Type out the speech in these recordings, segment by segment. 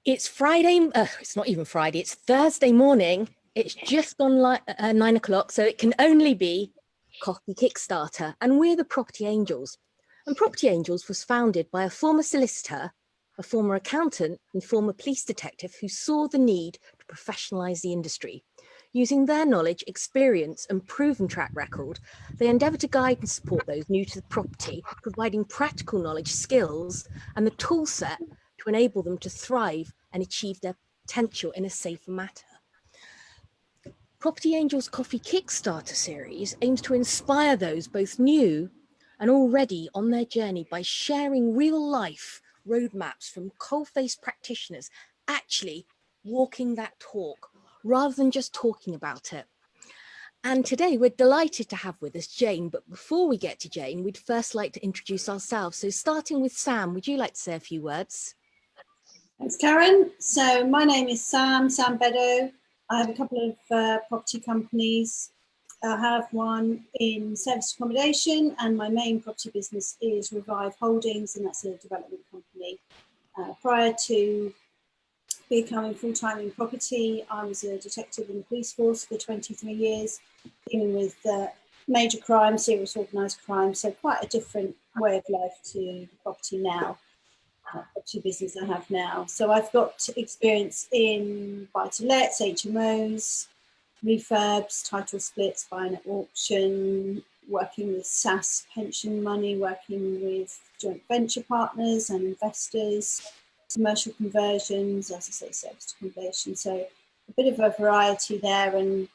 It's Friday, it's not even Friday, it's Thursday morning. It's just gone like 9 o'clock, so it can only be Coffee Kickstarter. And we're the Property Angels. And Property Angels was founded by a former solicitor, a former accountant, and former police detective who saw the need to professionalise the industry. Using their knowledge, experience, and proven track record, they endeavour to guide and support those new to the property, providing practical knowledge, skills, and the tool set to enable them to thrive and achieve their potential in a safer manner. Property Angels Coffee Kickstarter series aims to inspire those both new and already on their journey by sharing real life roadmaps from coal-faced practitioners actually walking that talk rather than just talking about it. And today we're delighted to have with us Jane, but before we get to Jane, we'd first like to introduce ourselves. So starting with Sam, would you like to say a few words? Thanks, Karen. So my name is Sam Beddoe. I have a couple of property companies. I have one in service accommodation, and my main property business is Revive Holdings, and that's a development company. Prior to becoming full-time in property, I was a detective in the police force for 23 years, dealing with major crime, serious organised crime, so quite a different way of life to property now. Property business I have now. So I've got experience in buy-to-lets, HMOs, refurbs, title splits, buying at auction, working with SaaS pension money, working with joint venture partners and investors, commercial conversions, as I say, service accommodation. So a bit of a variety there. And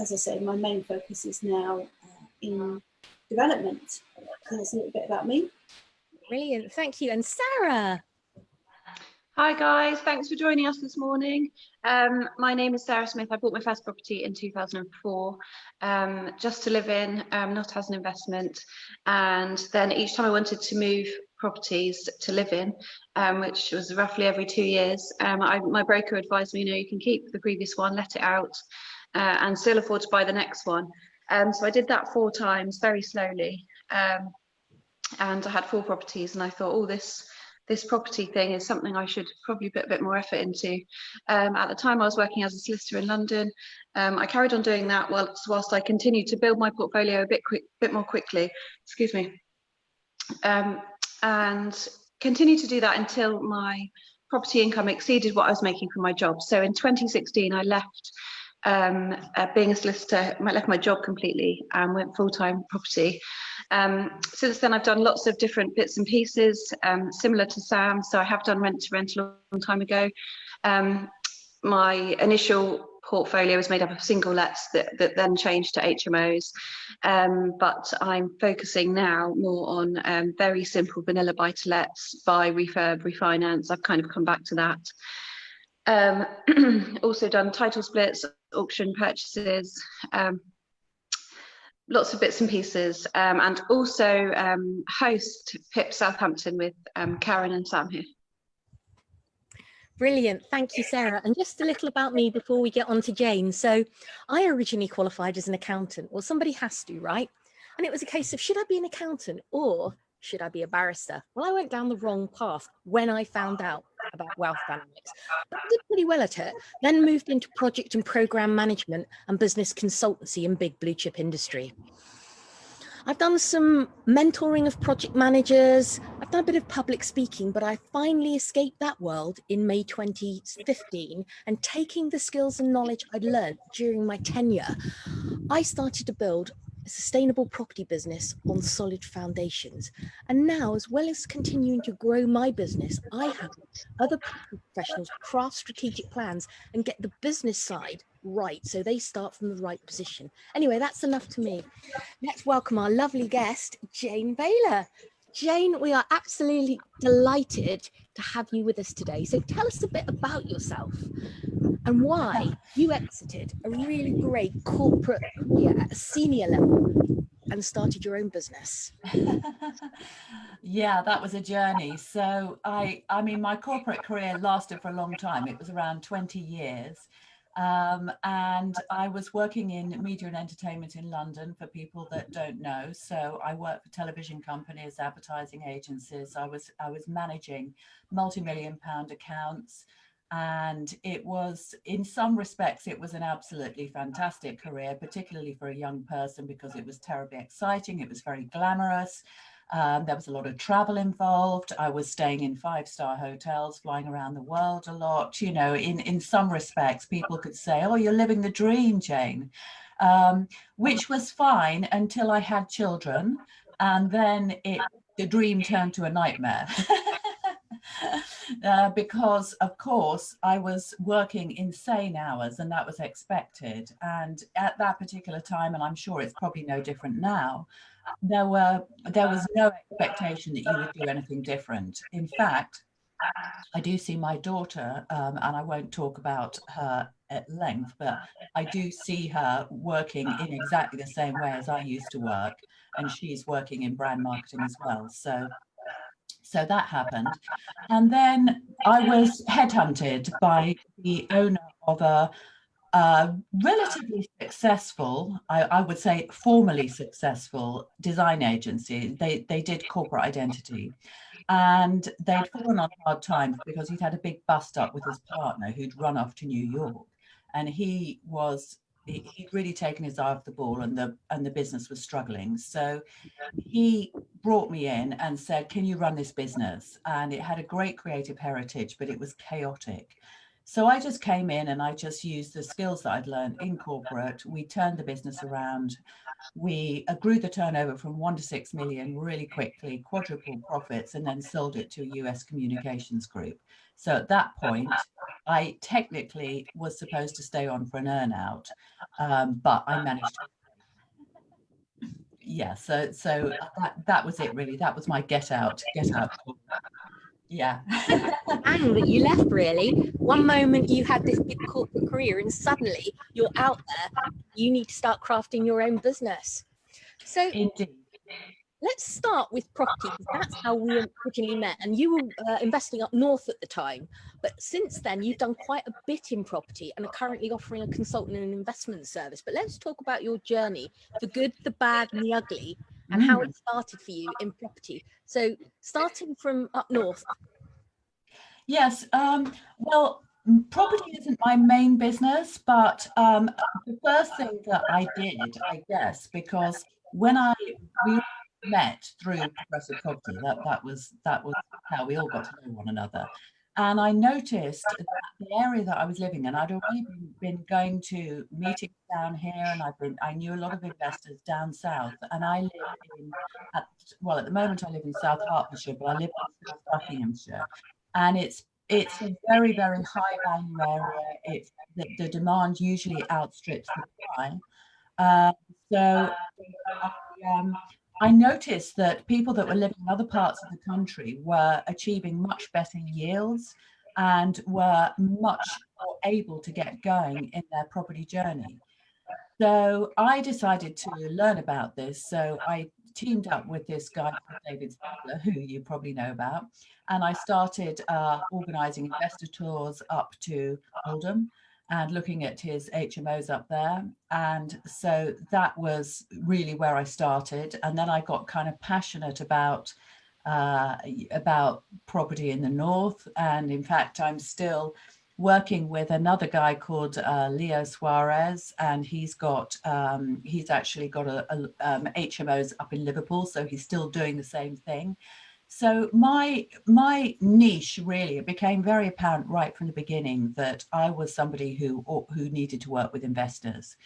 as I say, my main focus is now in development. So that's a little bit about me. Brilliant, thank you. And Sarah. Hi guys, thanks for joining us this morning. My name is Sarah Smith. I bought my first property in 2004, just to live in, not as an investment. And then each time I wanted to move properties to live in, which was roughly every 2 years, my broker advised me, you can keep the previous one, let it out, and still afford to buy the next one. So I did that 4 times, very slowly. And I had 4 properties, and I thought, this property thing is something I should probably put a bit more effort into. At the time I was working as a solicitor in London. I carried on doing that whilst I continued to build my portfolio a bit more quickly, excuse me, and continued to do that until my property income exceeded what I was making from my job. So in 2016 I left being a solicitor, I left my job completely and went full-time property. Since then I've done lots of different bits and pieces, similar to Sam. So I have done rent to rent a long time ago. My initial portfolio was made up of single lets that then changed to HMOs, but I'm focusing now more on very simple vanilla buy-to-lets, buy, refurb, refinance. I've kind of come back to that. Also done title splits, auction purchases, lots of bits and pieces, and also host PIP Southampton with Karen and Sam here. Brilliant, thank you, Sarah. And just a little about me before we get on to Jane. So I originally qualified as an accountant. Well, somebody has to, right? And it was a case of, should I be an accountant or should I be a barrister? Well, I went down the wrong path when I found out about wealth dynamics. But I did pretty well at it, then moved into project and program management and business consultancy in big blue chip industry. I've done some mentoring of project managers. I've done a bit of public speaking, but I finally escaped that world in May 2015, and taking the skills and knowledge I'd learned during my tenure, I started to build a sustainable property business on solid foundations. And now, as well as continuing to grow my business, I help other professionals craft strategic plans and get the business side right, so they start from the right position. Anyway, that's enough to me. Let's welcome our lovely guest, Jane Bayler. Jane, we are absolutely delighted to have you with us today. So tell us a bit about yourself and why you exited a really great corporate career at a senior level and started your own business. Yeah, that was a journey. So I mean, my corporate career lasted for a long time. It was around 20 years. And I was working in media and entertainment in London, for people that don't know. So I worked for television companies, advertising agencies. I was managing multi-million-pound accounts. And it was, in some respects, it was an absolutely fantastic career, particularly for a young person, because it was terribly exciting. It was very glamorous. There was a lot of travel involved. I was staying in 5-star hotels, flying around the world a lot. You know, in some respects, people could say, oh, you're living the dream, Jane, which was fine until I had children. And then the dream turned to a nightmare. Because, of course, I was working insane hours, and that was expected. And at that particular time, and I'm sure it's probably no different now, there was no expectation that you would do anything different. In fact, I do see my daughter, and I won't talk about her at length, but I do see her working in exactly the same way as I used to work, and she's working in brand marketing as well. So that happened. And then I was headhunted by the owner of a relatively successful, I would say formally successful design agency. They did corporate identity, and they'd fallen on hard times because he'd had a big bust up with his partner who'd run off to New York, and he'd really taken his eye off the ball, and the business was struggling. So he brought me in and said, can you run this business? And it had a great creative heritage, but it was chaotic. So I just came in and I just used the skills that I'd learned in corporate. We turned the business around. We grew the turnover from 1 to 6 million really quickly, quadrupled profits, and then sold it to a US communications group. So at that point, I technically was supposed to stay on for an earn-out, but I managed to. Yeah, so that was it really. That was my get out. Yeah. Bang, that you left, really. One moment you had this big corporate career, and suddenly you're out there. You need to start crafting your own business. So Indeed. let's start with property, because that's how we originally met. And you were investing up north at the time, but since then you've done quite a bit in property and are currently offering a consultant and investment service. But let's talk about your journey, the good, the bad, and the ugly, and how it started for you in property. So starting from up north. Yes. Well, property isn't my main business, but the first thing that I did, I guess, because when we met through Progressive Property, that was how we all got to know one another. And I noticed that the area that I was living in, I'd already been going to meetings down here, and I knew a lot of investors down south. And I live at the moment I live in South Hertfordshire, but I live in South Buckinghamshire. And it's a very, very high value area. It's the demand usually outstrips the supply. So I noticed that people that were living in other parts of the country were achieving much better yields and were much more able to get going in their property journey. So I decided to learn about this. So I teamed up with this guy called David Bayler, who you probably know about, and I started organizing investor tours up to Oldham and looking at his HMOs up there. And so that was really where I started. And then I got kind of passionate about property in the north. And in fact, I'm still working with another guy called Leo Suarez, and he's actually got HMOs up in Liverpool, so he's still doing the same thing. So my niche, really, it became very apparent right from the beginning that I was somebody who needed to work with investors,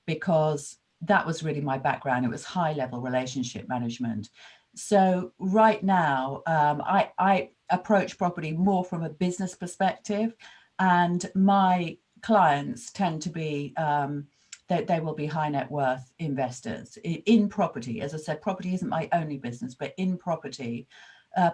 because that was really my background. It was high level relationship management. So right now, I approach property more from a business perspective, and my clients tend to be they will be high net worth investors in property. As I said, property isn't my only business, but in property,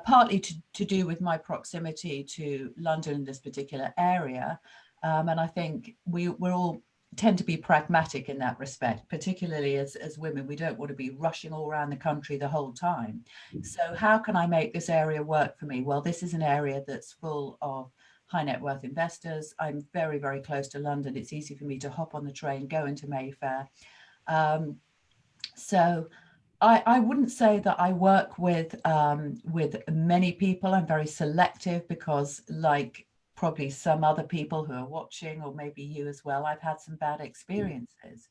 partly to do with my proximity to London in this particular area. And I think we're all tend to be pragmatic in that respect, particularly as women. We don't want to be rushing all around the country the whole time. So how can I make this area work for me? Well, this is an area that's full of high net worth investors. I'm very, very close to London. It's easy for me to hop on the train, go into Mayfair. So I wouldn't say that I work with many people. I'm very selective because, like probably some other people who are watching, or maybe you as well, I've had some bad experiences.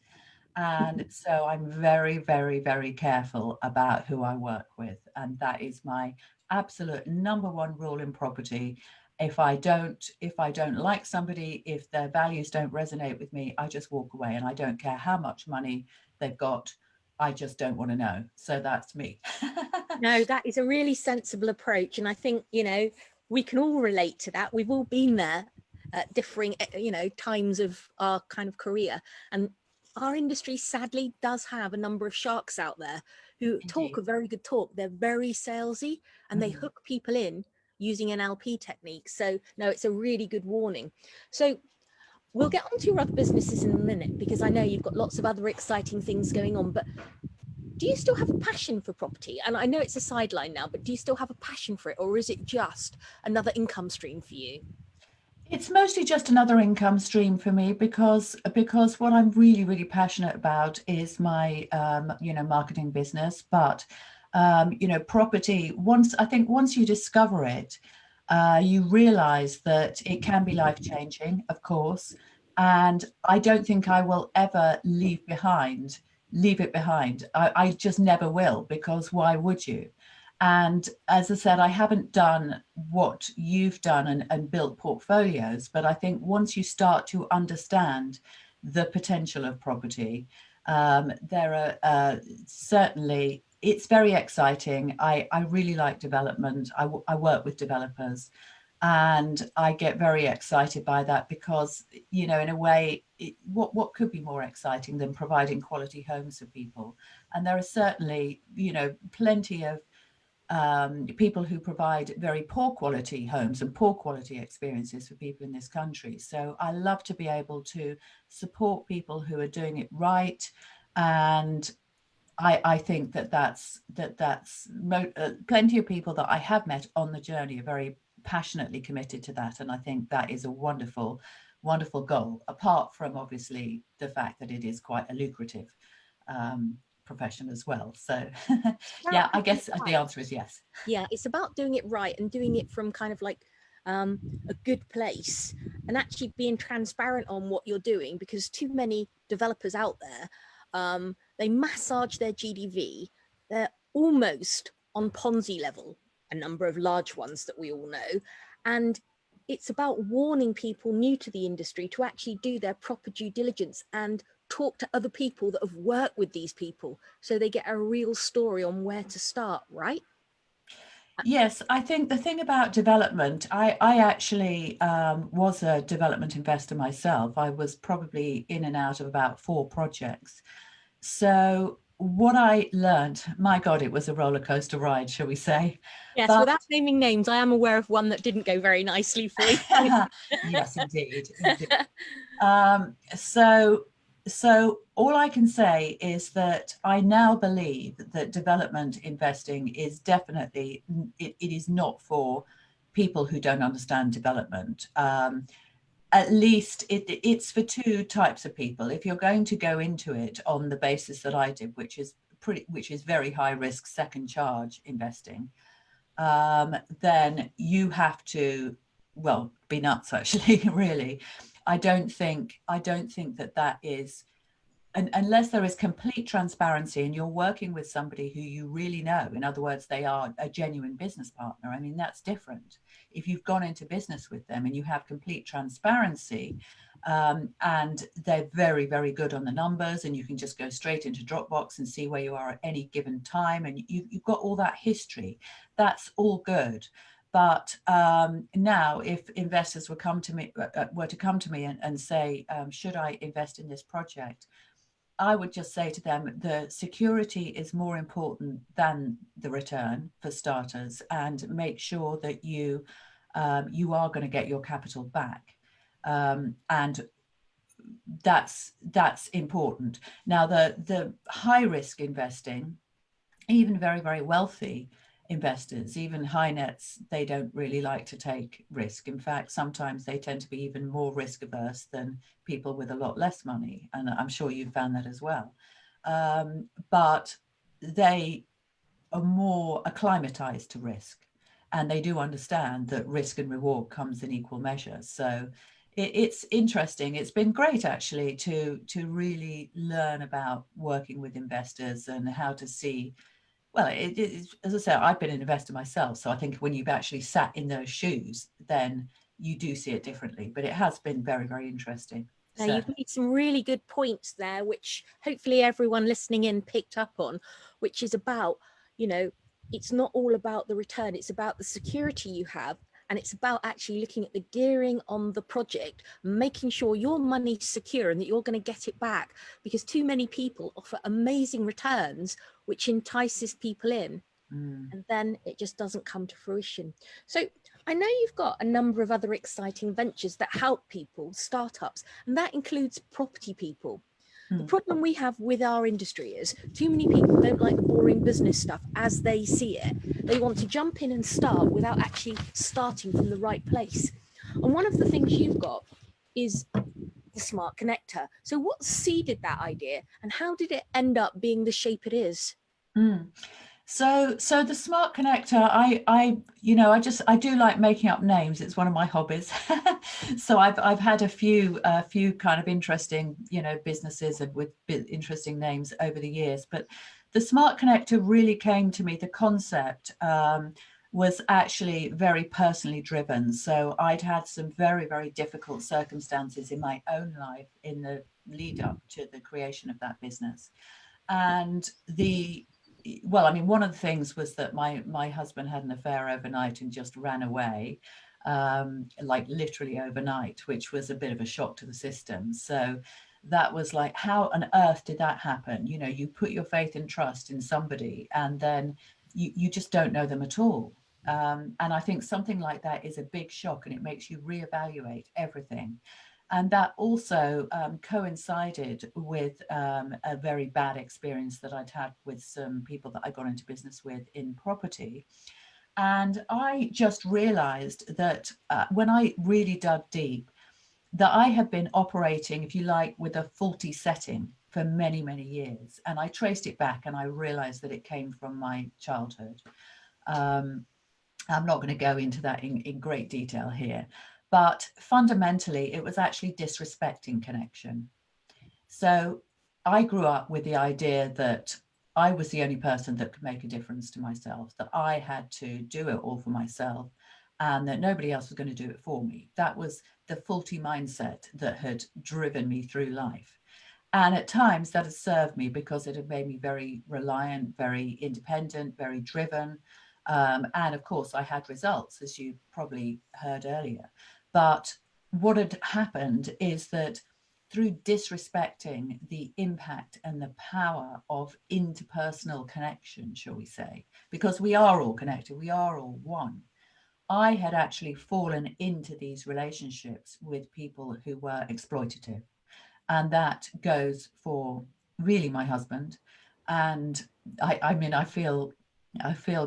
And so I'm very, very, very careful about who I work with. And that is my absolute number one rule in property. If I don't like somebody, if their values don't resonate with me, I just walk away, and I don't care how much money they've got. I just don't want to know. So that's me. No, that is a really sensible approach. And I think, we can all relate to that. We've all been there at differing, times of our kind of career. And our industry sadly does have a number of sharks out there who talk a very good talk. They're very salesy, and they hook people in using NLP techniques. So no, it's a really good warning. So we'll get on to your other businesses in a minute, because I know you've got lots of other exciting things going on, but do you still have a passion for property? And I know it's a sideline now, but do you still have a passion for it, or is it just another income stream for you? It's mostly just another income stream for me, because what I'm really, really passionate about is my marketing business. But property, once you discover it, you realize that it can be life-changing, of course. And I don't think I will ever leave it behind. I just never will, because why would you? And as I said, I haven't done what you've done and built portfolios, but I think once you start to understand the potential of property, there are certainly, it's very exciting. I really like development. I work with developers, and I get very excited by that, because, in a way, what could be more exciting than providing quality homes for people? And there are certainly, plenty of people who provide very poor quality homes and poor quality experiences for people in this country. So I love to be able to support people who are doing it right. And I think that's plenty of people that I have met on the journey are very passionately committed to that. And I think that is a wonderful, wonderful goal, apart from obviously the fact that it is quite a lucrative profession as well. So yeah, I guess the answer is yes. Yeah, it's about doing it right, and doing it from kind of like a good place, and actually being transparent on what you're doing, because too many developers out there, they massage their GDV. They're almost on Ponzi level, a number of large ones that we all know. And it's about warning people new to the industry to actually do their proper due diligence and talk to other people that have worked with these people, so they get a real story on where to start, right? Yes, I think the thing about development, I actually was a development investor myself. I was probably in and out of about 4 projects. So what I learned, my God, it was a roller coaster ride, shall we say? Yes, But without naming names, I am aware of one that didn't go very nicely for you. yes, indeed. So all I can say is that I now believe that development investing is definitely, it is not for people who don't understand development. At least it's for 2 types of people. If you're going to go into it on the basis that I did, which is very high risk second charge investing, then you have to, well, be nuts actually, really. I don't think that is, unless there is complete transparency and you're working with somebody who you really know. In other words, they are a genuine business partner. I mean, that's different. If you've gone into business with them and you have complete transparency, and they're very, very good on the numbers, and you can just go straight into Dropbox and see where you are at any given time, and you've got all that history, that's all good. But now, if investors were to come to me and say, should I invest in this project? I would just say to them, the security is more important than the return, for starters, and make sure that you are going to get your capital back. And that's important. Now, the high risk investing, even very, very wealthy investors. Even high nets, they don't really like to take risk. In fact, sometimes they tend to be even more risk averse than people with a lot less money. And I'm sure you've found that as well. But they are more acclimatized to risk, and they do understand that risk and reward comes in equal measure. So it's interesting. It's been great actually to really learn about working with investors and how to see. Well, as I said, I've been an investor myself, so I think when you've actually sat in those shoes, then you do see it differently. But it has been very, very interesting. Now, you've made some really good points there, which hopefully everyone listening in picked up on, which is about, you know, it's not all about the return, it's about the security you have. And it's about actually looking at the gearing on the project, making sure your money's secure and that you're going to get it back, because too many people offer amazing returns, which entices people in. And then it just doesn't come to fruition. So I know you've got a number of other exciting ventures that help people, startups, and that includes property people. The problem we have with our industry is too many people don't like the boring business stuff as they see it. They want to jump in and start without actually starting from the right place. And one of the things you've got is the smart connector. So what seeded that idea and how did it end up being the shape it is? So the smart connector, I do like making up names. It's one of my hobbies. So I've had a few kind of interesting, businesses and with interesting names over the years. But the smart connector really came to me. The concept was actually very personally driven. So I'd had some very, very difficult circumstances in my own life in the lead up to the creation of that business. And one of the things was that my husband had an affair overnight and just ran away, like literally overnight, which was a bit of a shock to the system. So that was like, how on earth did that happen? You put your faith and trust in somebody and then you just don't know them at all. And I think something like that is a big shock, and it makes you reevaluate everything. And that also coincided with a very bad experience that I'd had with some people that I got into business with in property. And I just realized that when I really dug deep, that I had been operating, if you like, with a faulty setting for many, many years. And I traced it back and I realized that it came from my childhood. I'm not going to go into that in great detail here. But fundamentally, it was actually disrespecting connection. So I grew up with the idea that I was the only person that could make a difference to myself, that I had to do it all for myself and that nobody else was going to do it for me. That was the faulty mindset that had driven me through life. And at times that has served me because it had made me very reliant, very independent, very driven. And of course, I had results, as you probably heard earlier. But what had happened is that through disrespecting the impact and the power of interpersonal connection, shall we say, because we are all connected, we are all one, I had actually fallen into these relationships with people who were exploitative. And that goes for really my husband. And I feel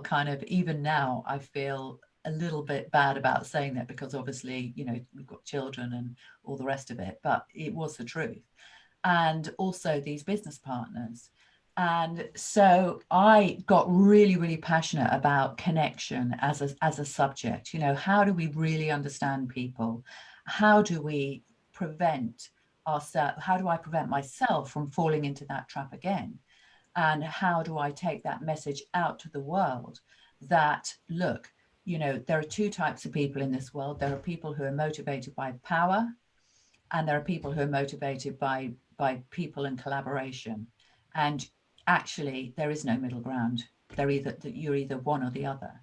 kind of, even now, I feel a little bit bad about saying that because obviously, we've got children and all the rest of it, but it was the truth. And also these business partners. And so I got really, really passionate about connection as a subject. How do we really understand people? How do we prevent ourselves? How do I prevent myself from falling into that trap again? And how do I take that message out to the world that, look, there are two types of people in this world. There are people who are motivated by power, and there are people who are motivated by people and collaboration. And actually, there is no middle ground. You're either one or the other.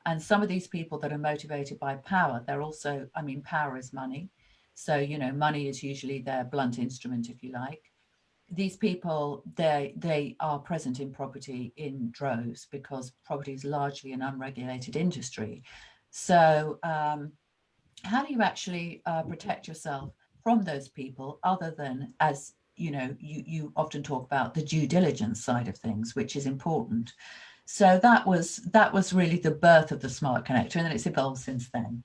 And some of these people that are motivated by power, they're also, power is money. So, money is usually their blunt instrument, if you like. These people, they are present in property in droves because property is largely an unregulated industry. So how do you actually protect yourself from those people, other than, as you often talk about the due diligence side of things, which is important? So that was really the birth of the Smart Connector, and then it's evolved since then.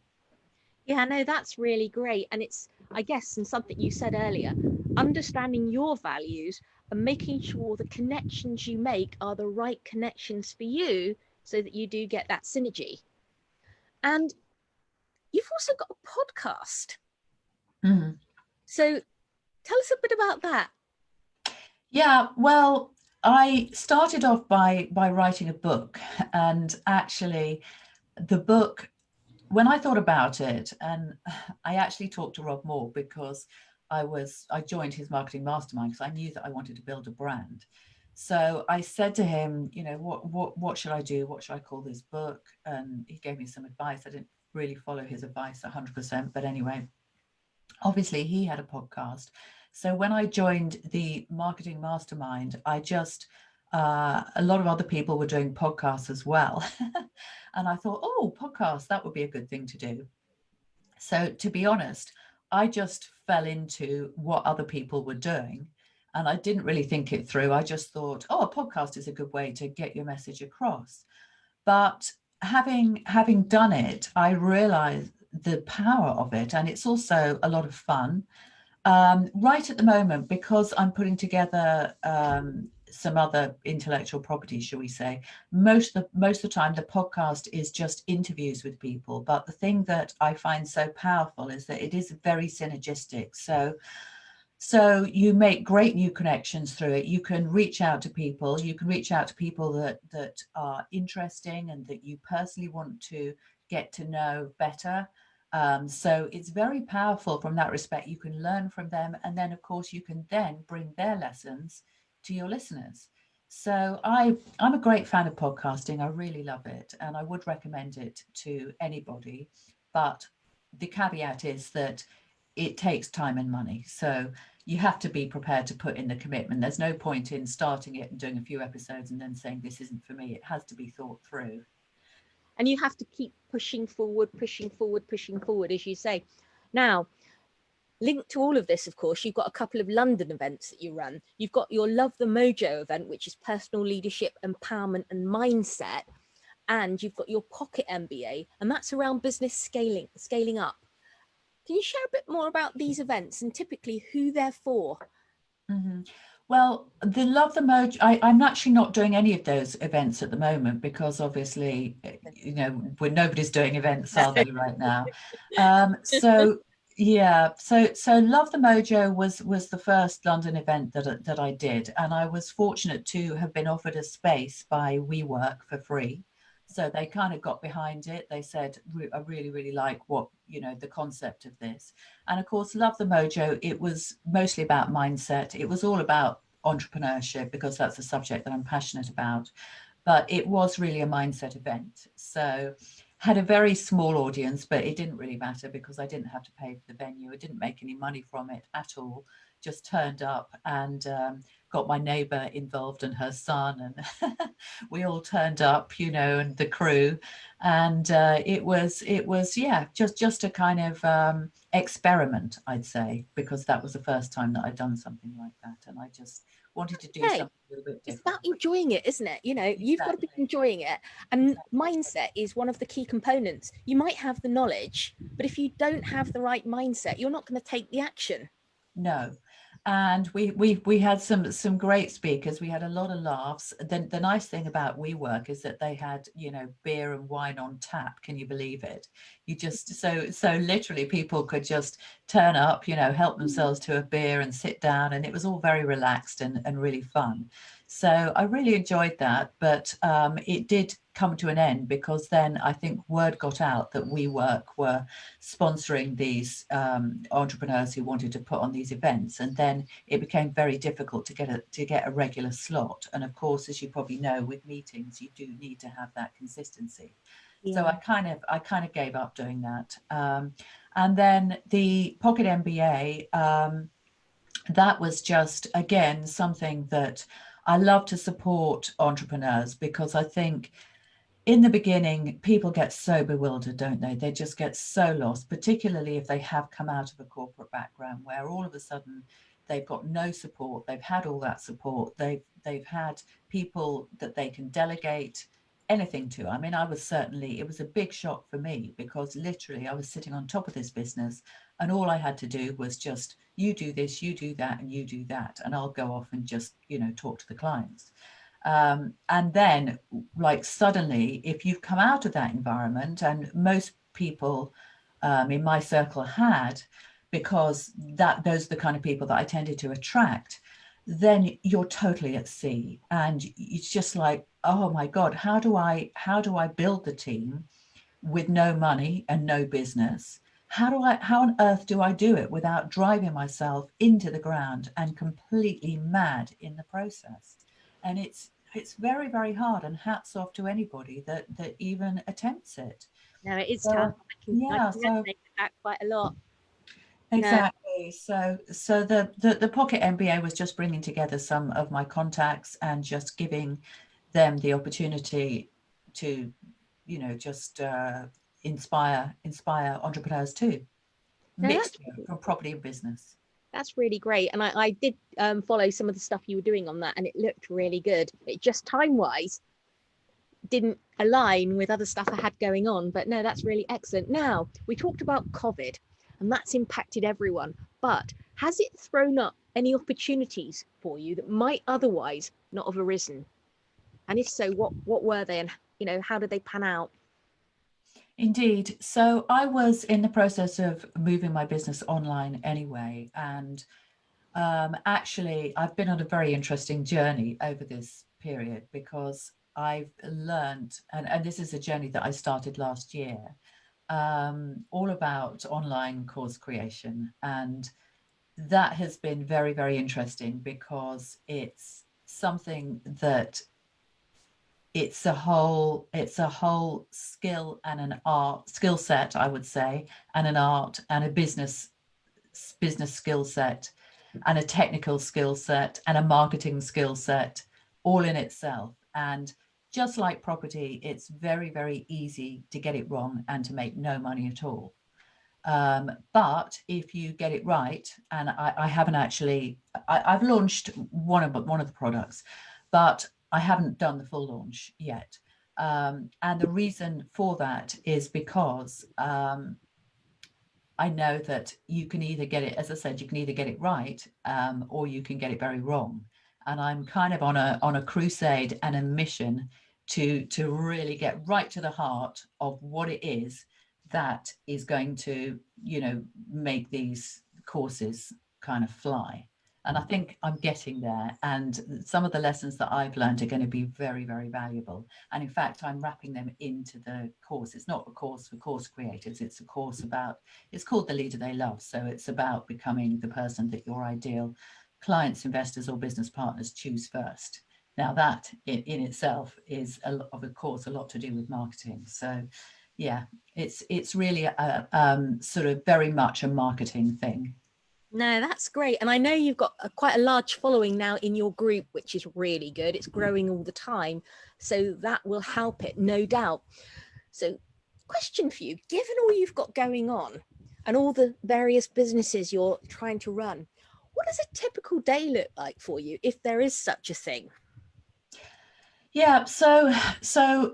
Yeah, no, that's really great. And it's, I guess, and something you said earlier, understanding your values and making sure the connections you make are the right connections for you so that you do get that synergy. And you've also got a podcast. Mm. So tell us a bit about that. Yeah, well, I started off by writing a book, and actually the book, when I thought about it, and I actually talked to Rob Moore because I joined his marketing mastermind because I knew that I wanted to build a brand. So I said to him, you know, what should I do? What should I call this book? And he gave me some advice. I didn't really follow his advice 100%, but anyway, obviously he had a podcast. So when I joined the marketing mastermind, I just a lot of other people were doing podcasts as well. And I thought, oh, podcasts, that would be a good thing to do. So to be honest, I just fell into what other people were doing, and I didn't really think it through. I just thought, oh, a podcast is a good way to get your message across. But having done it, I realized the power of it, and it's also a lot of fun. Right at the moment, because I'm putting together some other intellectual property, shall we say, most of the time the podcast is just interviews with people. But the thing that I find so powerful is that it is very synergistic. So you make great new connections through it. You can reach out to people. You can reach out to people that are interesting and that you personally want to get to know better. So it's very powerful from that respect. You can learn from them. And then, of course, you can then bring their lessons to your listeners. So I'm a great fan of podcasting. I really love it. And I would recommend it to anybody. But the caveat is that it takes time and money. So you have to be prepared to put in the commitment. There's no point in starting it and doing a few episodes and then saying this isn't for me. It has to be thought through. And you have to keep pushing forward, as you say. Now, linked to all of this, of course, you've got a couple of London events that you run. You've got your Love the Mojo event, which is personal leadership, empowerment and mindset. And you've got your Pocket MBA, and that's around business scaling up. Can you share a bit more about these events and typically who they're for? Mm-hmm. Well, the Love the Mojo, I'm actually not doing any of those events at the moment because obviously, you know, nobody's doing events, are they, right now? So yeah, so Love the Mojo was the first London event that I did, and I was fortunate to have been offered a space by WeWork for free. So they kind of got behind it. They said, I really, really like what, you know, the concept of this. And of course, Love the Mojo, it was mostly about mindset. It was all about entrepreneurship because that's a subject that I'm passionate about. But it was really a mindset event. So had a very small audience, but it didn't really matter because I didn't have to pay for the venue. I didn't make any money from it at all. Just turned up and got my neighbor involved and her son, and we all turned up, you know, and the crew, and it was yeah, just a kind of experiment, I'd say, because that was the first time that I'd done something like that, and I just wanted to do something a little bit different. It's about enjoying it, isn't it? You know, you've got to be enjoying it, and mindset is one of the key components. You might have the knowledge, but if you don't have the right mindset, you're not going to take the action. No. And we had some great speakers. We had a lot of laughs. The nice thing about WeWork is that they had, you know, beer and wine on tap. Can you believe it? You just so literally people could just turn up, you know, help themselves to a beer and sit down, and it was all very relaxed and really fun. So I really enjoyed that, but it did come to an end because then I think word got out that WeWork were sponsoring these entrepreneurs who wanted to put on these events, and then it became very difficult to get a regular slot. And of course, as you probably know, with meetings, you do need to have that consistency. Yeah. So I kind of gave up doing that. And then the Pocket MBA, that was just, again, something that I love to support entrepreneurs, because I think in the beginning, people get so bewildered, don't they? They just get so lost, particularly if they have come out of a corporate background where all of a sudden they've got no support. They've had all that support. They've had people that they can delegate anything to. I mean, it was a big shock for me, because literally I was sitting on top of this business, and all I had to do was just, you do this, you do that, and you do that, and I'll go off and just, talk to the clients. And then, like, suddenly, if you've come out of that environment, and most people in my circle had, because those are the kind of people that I tended to attract, then you're totally at sea, and it's just like, oh my God, how do I build the team with no money and no business? How on earth do I do it without driving myself into the ground and completely mad in the process? And it's very, very hard, and hats off to anybody that even attempts it. No, it is So, tough. I can yeah, resonate so with that quite a lot. exactly. So the Pocket MBA was just bringing together some of my contacts and just giving them the opportunity to, just inspire entrepreneurs too, No, mixture from property and business. that's really great. And I did follow some of the stuff you were doing on that, and it looked really good. It just time-wise didn't align with other stuff I had going on. But no, that's really excellent. Now, we talked about COVID, and that's impacted everyone. But has it thrown up any opportunities for you that might otherwise not have arisen? And if so, what were they, and how did they pan out? Indeed. So I was in the process of moving my business online anyway, and actually, I've been on a very interesting journey over this period, because I've learned, and this is a journey that I started last year, all about online course creation. And that has been very, very interesting, because it's something that it's a whole skill and an skill set, I would say, and an art and a business skill set, and a technical skill set, and a marketing skill set, all in itself. And just like property, it's very, very easy to get it wrong and to make no money at all. But if you get it right, and I haven't actually, I've launched one of the products, but I haven't done the full launch yet. And the reason for that is because I know that you can either get it, as I said, you can either get it right, or you can get it very wrong. And I'm kind of on a crusade and a mission to really get right to the heart of what it is that is going to, make these courses kind of fly. And I think I'm getting there. And some of the lessons that I've learned are going to be very, very valuable. And in fact, I'm wrapping them into the course. It's not a course for course creators. It's a course it's called The Leader They Love. So it's about becoming the person that your ideal clients, investors, or business partners choose first. Now that in itself is of course a lot to do with marketing. So yeah, it's really a sort of very much a marketing thing. No, that's great. And I know you've got quite a large following now in your group, which is really good. It's growing all the time. So that will help it, no doubt. So question for you, given all you've got going on and all the various businesses you're trying to run, what does a typical day look like for you, if there is such a thing? Yeah, so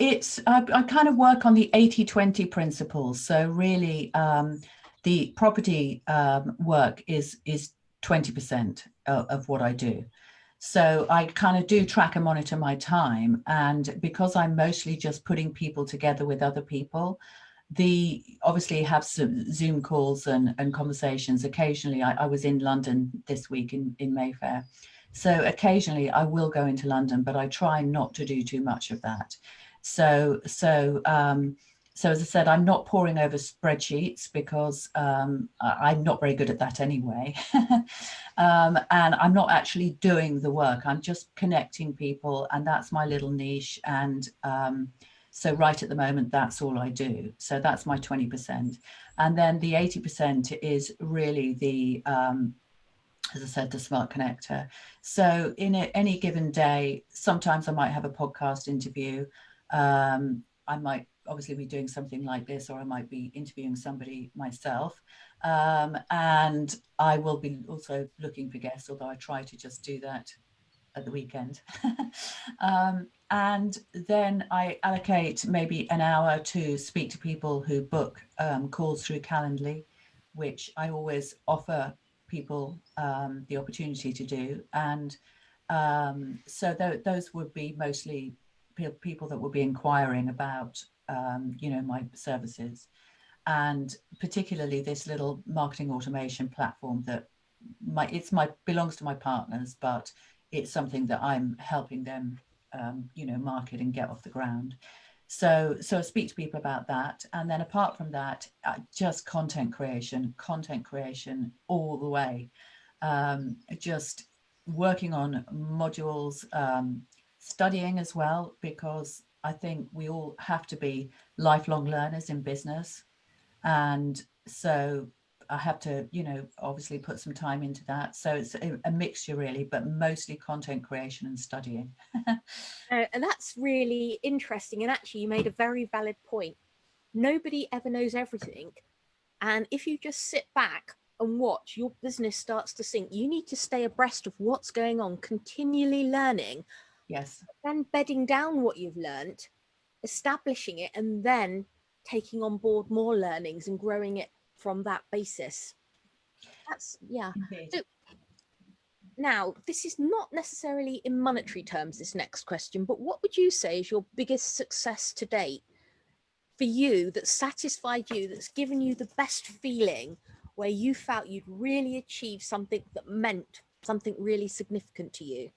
it's I kind of work on the 80-20 principles. So really, the property work is 20% of what I do. So I kind of do track and monitor my time, and because I'm mostly just putting people together with other people, obviously have some Zoom calls and conversations. Occasionally, I was in London this week in Mayfair. So occasionally I will go into London, but I try not to do too much of that. So as I said, I'm not poring over spreadsheets, because I'm not very good at that anyway. And I'm not actually doing the work. I'm just connecting people, and that's my little niche. And so right at the moment, that's all I do. So that's my 20%. And then the 80% is really the as I said, the smart connector. So in any given day, sometimes I might have a podcast interview. I might obviously be doing something like this, or I might be interviewing somebody myself. And I will be also looking for guests, although I try to just do that at the weekend. And then I allocate maybe an hour to speak to people who book calls through Calendly, which I always offer people the opportunity to do. And so those would be mostly people that would be inquiring about, my services. And particularly this little marketing automation platform that belongs to my partners, but it's something that I'm helping them, market and get off the ground. So I speak to people about that. And then apart from that, just content creation all the way. Just working on modules, studying as well, because I think we all have to be lifelong learners in business. And so I have to, obviously put some time into that. So it's a mixture really, but mostly content creation and studying. And that's really interesting. And actually, you made a very valid point. Nobody ever knows everything. And if you just sit back and watch, your business starts to sink. You need to stay abreast of what's going on, continually learning. Yes. Then bedding down what you've learned, establishing it, and then taking on board more learnings and growing it from that basis. That's, yeah. Indeed. So now, this is not necessarily in monetary terms, this next question, but what would you say is your biggest success to date for you, that satisfied you, that's given you the best feeling, where you felt you'd really achieved something that meant something really significant to you?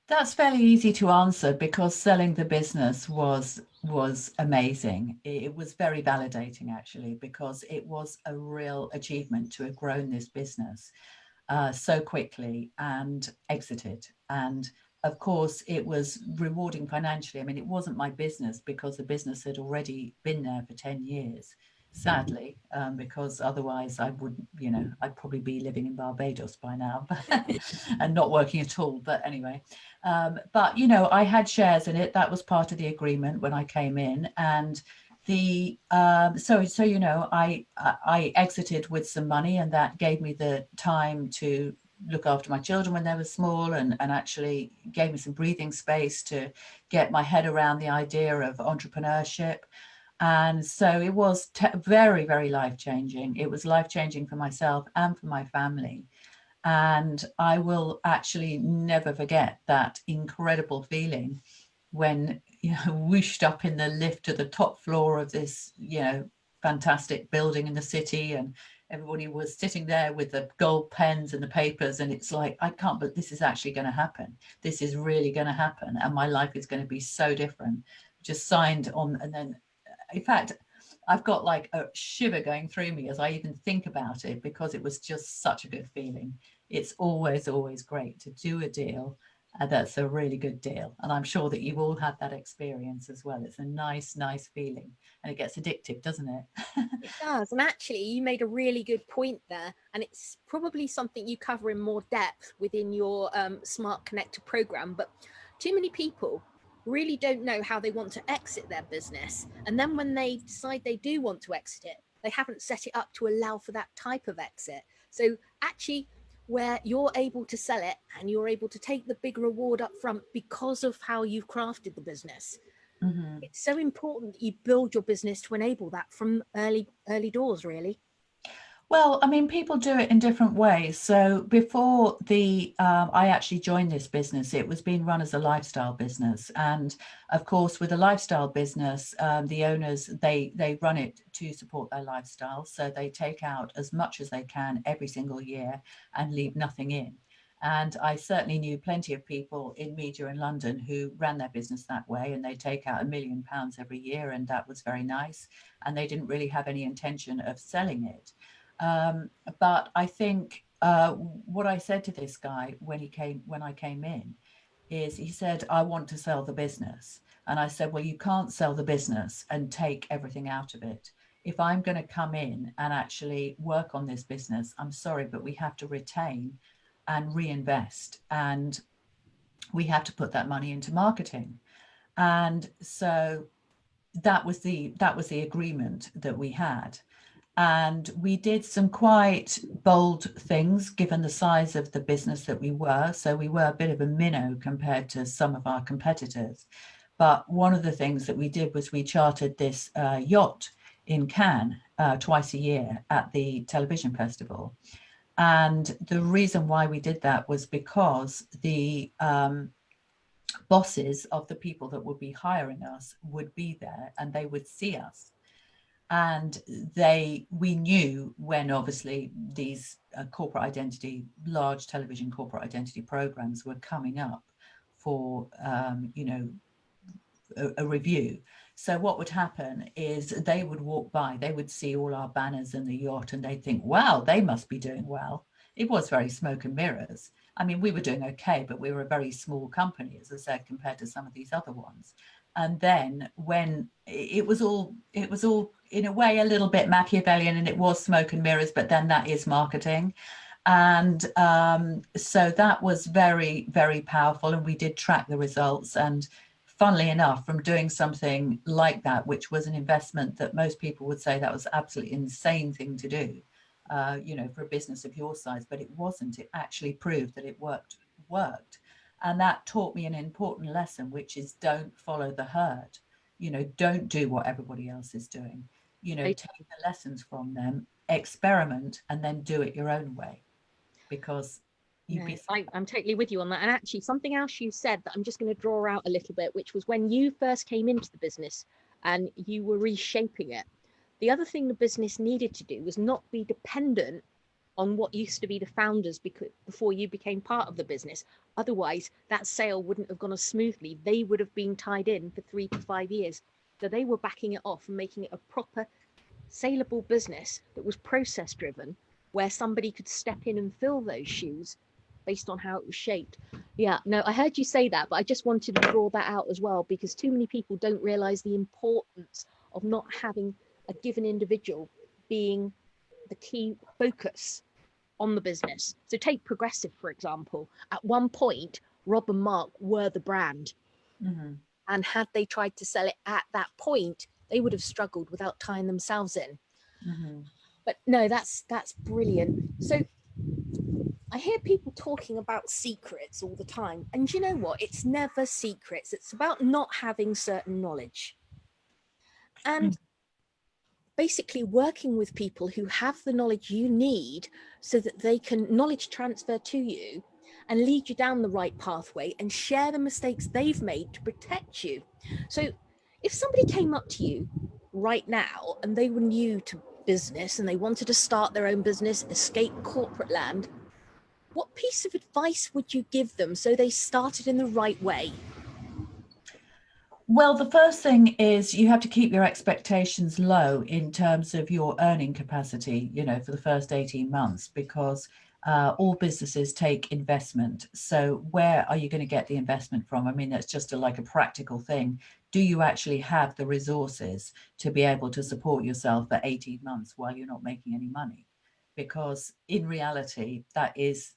That's fairly easy to answer, because selling the business was amazing. It was very validating, actually, because it was a real achievement to have grown this business so quickly and exited. And of course, it was rewarding financially. I mean, it wasn't my business, because the business had already been there for 10 years, sadly, because otherwise I would, I'd probably be living in Barbados by now and not working at all. But anyway, but, I had shares in it. That was part of the agreement when I came in. And the I exited with some money, and that gave me the time to look after my children when they were small, and actually gave me some breathing space to get my head around the idea of entrepreneurship. And so it was very, very life-changing. It was life-changing for myself and for my family. And I will actually never forget that incredible feeling when, whooshed up in the lift to the top floor of this, fantastic building in the city, and everybody was sitting there with the gold pens and the papers, and it's like, I can't, but this is actually going to happen. This is really going to happen, and my life is going to be so different. Just signed on, and then, in fact, I've got like a shiver going through me as I even think about it, because it was just such a good feeling. It's always, always great to do a deal that's a really good deal. And I'm sure that you've all had that experience as well. It's a nice, nice feeling, and it gets addictive, doesn't it? It does. And actually, you made a really good point there. And it's probably something you cover in more depth within your Smart Connector program. But too many people really don't know how they want to exit their business. And then when they decide they do want to exit it, they haven't set it up to allow for that type of exit. So actually, where you're able to sell it and you're able to take the big reward up front because of how you've crafted the business. Mm-hmm. It's so important that you build your business to enable that from early doors, really. Well, I mean, people do it in different ways. So before I actually joined this business, it was being run as a lifestyle business. And of course, with a lifestyle business, the owners, they run it to support their lifestyle. So they take out as much as they can every single year and leave nothing in. And I certainly knew plenty of people in media in London who ran their business that way, and they take out £1 million every year. And that was very nice. And they didn't really have any intention of selling it. But I think what I said to this guy when I came in is, he said, I want to sell the business. And I said, well, you can't sell the business and take everything out of it. If I'm going to come in and actually work on this business, I'm sorry, but we have to retain and reinvest, and we have to put that money into marketing. And so that was the agreement that we had. And we did some quite bold things given the size of the business that we were. So we were a bit of a minnow compared to some of our competitors. But one of the things that we did was we chartered this yacht in Cannes twice a year at the television festival. And the reason why we did that was because the bosses of the people that would be hiring us would be there and they would see us. And we knew when obviously these corporate identity, large television corporate identity programs were coming up for, you know, a review. So what would happen is they would walk by, they would see all our banners and the yacht and they'd think, wow, they must be doing well. It was very smoke and mirrors. I mean, we were doing okay, but we were a very small company, as I said, compared to some of these other ones. And then when it was all in a way a little bit Machiavellian, and it was smoke and mirrors, but then that is marketing. And so that was very, very powerful. And we did track the results. And funnily enough, from doing something like that, which was an investment that most people would say that was absolutely insane thing to do, you know, for a business of your size, but it wasn't. It actually proved that it worked. And that taught me an important lesson, which is don't follow the herd. You know, don't do what everybody else is doing. You know, take the lessons from them, experiment, and then do it your own way. Because I'm totally with you on that. And actually, something else you said that I'm just going to draw out a little bit, which was when you first came into the business and you were reshaping it. The other thing the business needed to do was not be dependent on what used to be the founders before you became part of the business. Otherwise, that sale wouldn't have gone as smoothly. They would have been tied in for 3 to 5 years. So they were backing it off and making it a proper saleable business that was process driven, where somebody could step in and fill those shoes based on how it was shaped. Yeah, no, I heard you say that, but I just wanted to draw that out as well, because too many people don't realize the importance of not having a given individual being the key focus on the business. So take Progressive, for example. At one point, Rob and Mark were the brand. Mm-hmm. And had they tried to sell it at that point, they would have struggled without tying themselves in. Mm-hmm. But no, that's brilliant. So I hear people talking about secrets all the time. And you know what? It's never secrets. It's about not having certain knowledge. And basically working with people who have the knowledge you need so that they can knowledge transfer to you and lead you down the right pathway and share the mistakes they've made to protect you. So if somebody came up to you right now and they were new to business and they wanted to start their own business, escape corporate land, what piece of advice would you give them so they started in the right way? Well, the first thing is you have to keep your expectations low in terms of your earning capacity, you know, for the first 18 months, because all businesses take investment. So where are you going to get the investment from? I mean, that's just like a practical thing. Do you actually have the resources to be able to support yourself for 18 months while you're not making any money? Because in reality, that is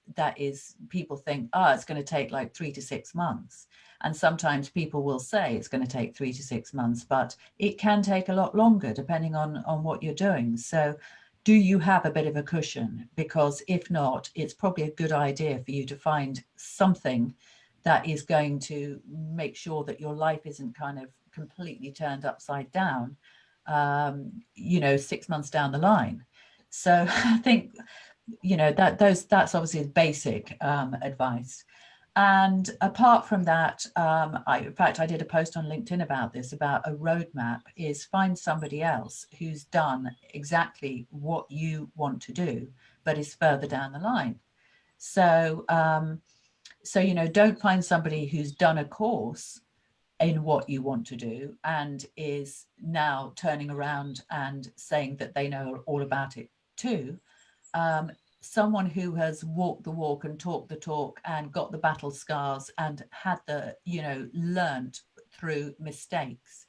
people think, oh, it's going to take like 3 to 6 months. And sometimes people will say it's going to take 3 to 6 months, but it can take a lot longer depending on what you're doing. So do you have a bit of a cushion? Because if not, it's probably a good idea for you to find something that is going to make sure that your life isn't kind of completely turned upside down, you know, 6 months down the line. So I think, you know, that's obviously basic advice. And apart from that, in fact, I did a post on LinkedIn about this, about a roadmap, is find somebody else who's done exactly what you want to do, but is further down the line. So, you know, don't find somebody who's done a course in what you want to do and is now turning around and saying that they know all about it too. Someone who has walked the walk and talked the talk and got the battle scars and had the, you know, learned through mistakes.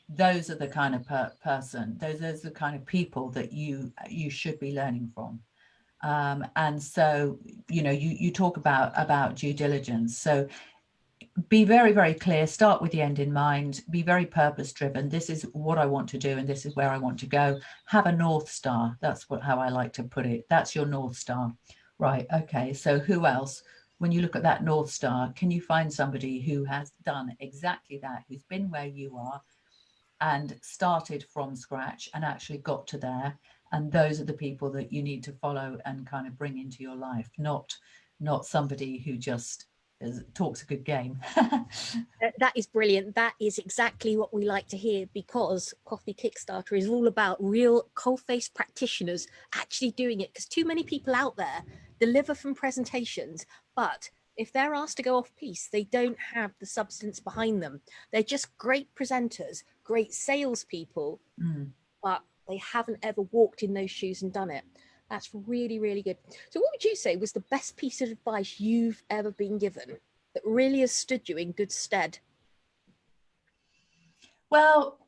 Those are the kind of person, those are the kind of people that you should be learning from. And so, you know, you talk about due diligence. So be very, very clear, start with the end in mind, be very purpose driven. This is what I want to do and this is where I want to go. Have a North Star. That's how I like to put it. That's your North Star. Right. Okay. So who else, when you look at that North Star, can you find somebody who has done exactly that, who's been where you are and started from scratch and actually got to there? And those are the people that you need to follow and kind of bring into your life, not somebody who just talks a good game. That is brilliant. That is exactly what we like to hear, because Coffee Kickstarter is all about real coal-faced practitioners actually doing it, because too many people out there deliver from presentations, but if they're asked to go off piece, they don't have the substance behind them. They're just great presenters, great salespeople, but they haven't ever walked in those shoes and done it. That's really, really good. So what would you say was the best piece of advice you've ever been given that really has stood you in good stead? Well,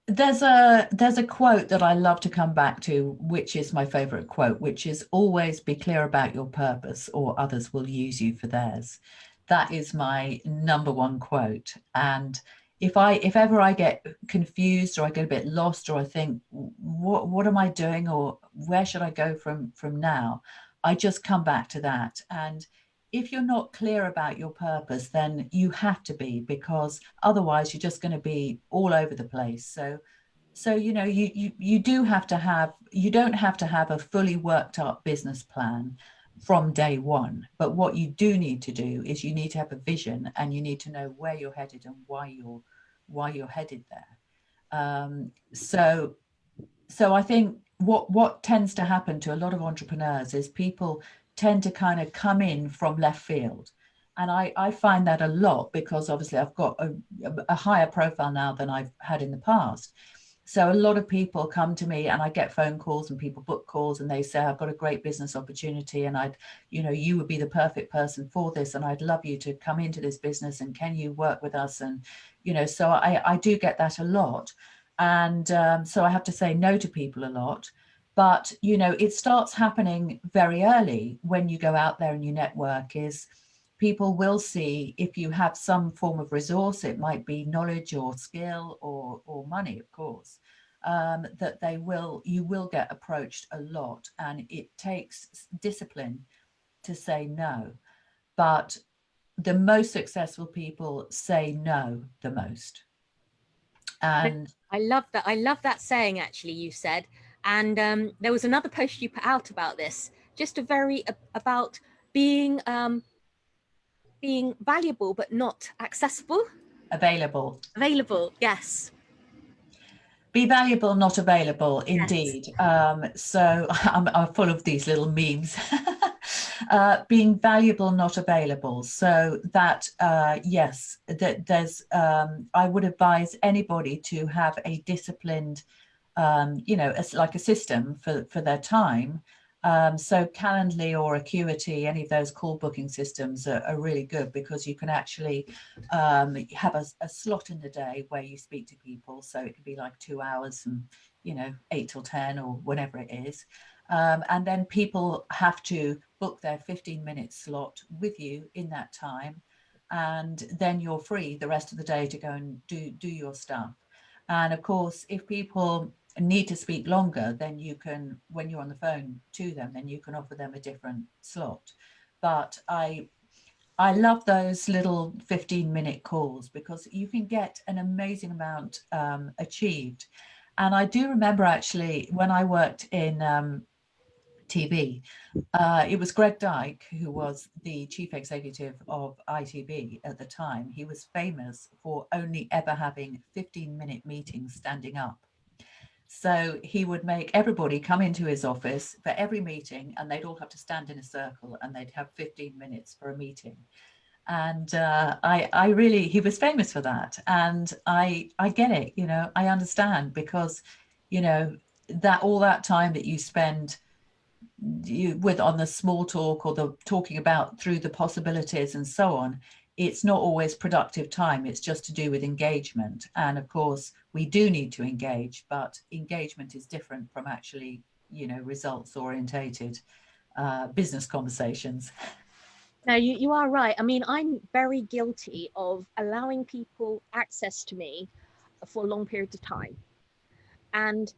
there's a quote that I love to come back to, which is my favorite quote, which is always be clear about your purpose or others will use you for theirs. That is my number one quote. And if ever I get confused or I get a bit lost or I think, what am I doing or where should I go from now? I just come back to that. And if you're not clear about your purpose, then you have to be, because otherwise you're just going to be all over the place. So you know, you don't have to have a fully worked up business plan from day one. But what you do need to do is you need to have a vision and you need to know where you're headed and why you're headed there. So I think what tends to happen to a lot of entrepreneurs is people tend to kind of come in from left field. And I find that a lot, because obviously I've got a higher profile now than I've had in the past. So a lot of people come to me and I get phone calls and people book calls and they say, I've got a great business opportunity and you would be the perfect person for this. And I'd love you to come into this business and can you work with us? And, so I do get that a lot. And so I have to say no to people a lot. But, it starts happening very early when you go out there and you network. Is people will see if you have some form of resource, it might be knowledge or skill or money, of course, that you will get approached a lot. And it takes discipline to say no. But the most successful people say no the most. And I love that. I love that saying, actually, you said. And there was another post you put out about this, just about being being valuable but not accessible. available. Available, yes. Be valuable, not available, indeed. Yes. So I'm full of these little memes. Being valuable, not available. So that, yes, there's, I would advise anybody to have a disciplined, like a system for their time. So Calendly or Acuity, any of those call booking systems are really good, because you can actually have a slot in the day where you speak to people. So it could be like 2 hours from 8 till 10 or whatever it is. And then people have to book their 15-minute slot with you in that time. And then you're free the rest of the day to go and do your stuff. And of course, if people need to speak longer, then you can, when you're on the phone to them, then you can offer them a different slot. But I love those little 15-minute calls, because you can get an amazing amount achieved. And I do remember, actually, when I worked in TV, it was Greg Dyke, who was the chief executive of ITV at the time. He was famous for only ever having 15-minute meetings standing up. So he would make everybody come into his office for every meeting, and they'd all have to stand in a circle and they'd have 15 minutes for a meeting. And he was famous for that. And I get it, I understand, because, that all that time that you spend on the small talk or the talking about through the possibilities and so on, it's not always productive time. It's just to do with engagement. And of course, we do need to engage, but engagement is different from actually, results orientated business conversations. No, you are right. I mean, I'm very guilty of allowing people access to me for long periods of time. And